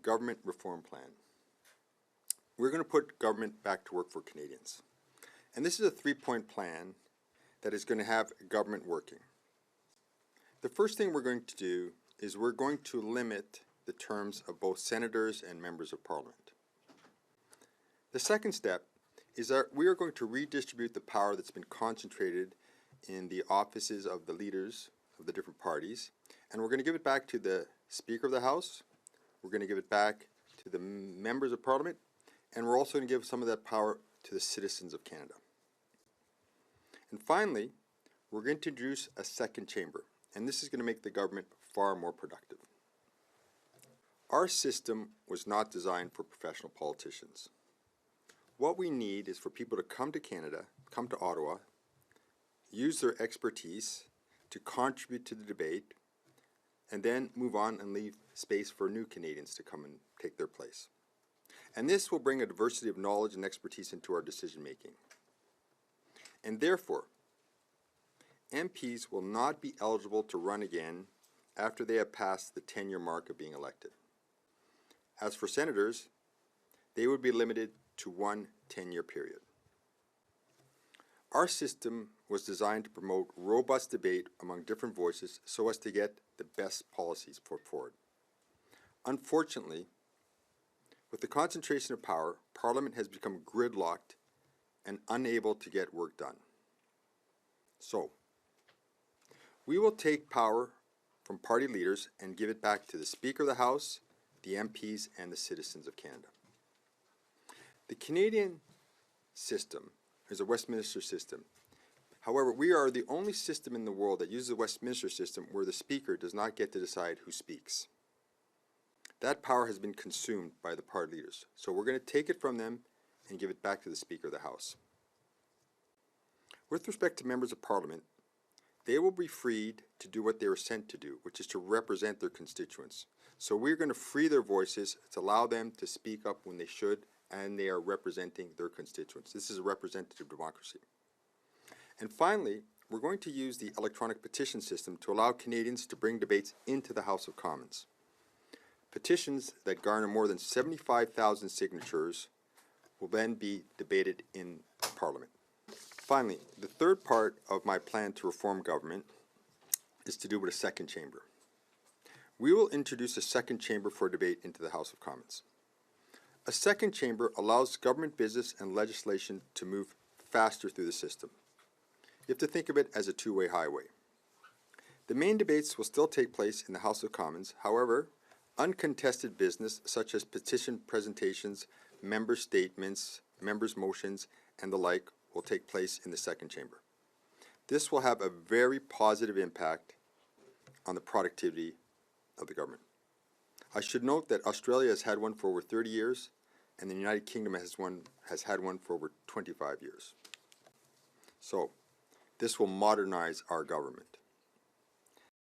government reform plan. We're going to put government back to work for Canadians. And this is a three-point plan that is going to have government working. The first thing we're going to do is we're going to limit the terms of both senators and members of parliament. The second step is that we are going to redistribute the power that's been concentrated in the offices of the leaders of the different parties, and we're going to give it back to the Speaker of the House, we're going to give it back to the members of Parliament, and we're also going to give some of that power to the citizens of Canada. And finally, we're going to introduce a second chamber, and this is going to make the government far more productive. Our system was not designed for professional politicians. What we need is for people to come to Canada, come to Ottawa, use their expertise to contribute to the debate, and then move on and leave space for new Canadians to come and take their place. And this will bring a diversity of knowledge and expertise into our decision making. And therefore, MPs will not be eligible to run again after they have passed the 10-year mark of being elected. As for senators, they would be limited to one 10-year period. Our system was designed to promote robust debate among different voices so as to get the best policies put forward. Unfortunately, with the concentration of power, Parliament has become gridlocked and unable to get work done. So, we will take power from party leaders and give it back to the Speaker of the House, the MPs, and the citizens of Canada. The Canadian system is a Westminster system. However, we are the only system in the world that uses the Westminster system where the Speaker does not get to decide who speaks. That power has been consumed by the party leaders. So we're going to take it from them and give it back to the Speaker of the House. With respect to members of Parliament, they will be freed to do what they were sent to do, which is to represent their constituents. So we're going to free their voices to allow them to speak up when they should, and they are representing their constituents. This is a representative democracy. And finally, we're going to use the electronic petition system to allow Canadians to bring debates into the House of Commons. Petitions that garner more than 75,000 signatures will then be debated in Parliament. Finally, the third part of my plan to reform government is to do with a second chamber. We will introduce a second chamber for debate into the House of Commons. A second chamber allows government business and legislation to move faster through the system. You have to think of it as a two-way highway. The main debates will still take place in the House of Commons. However, uncontested business such as petition presentations, member statements, members' motions, and the like will take place in the second chamber. This will have a very positive impact on the productivity of the government. I should note that Australia has had one for over 30 years, and the United Kingdom has had one for over 25 years. So, this will modernize our government.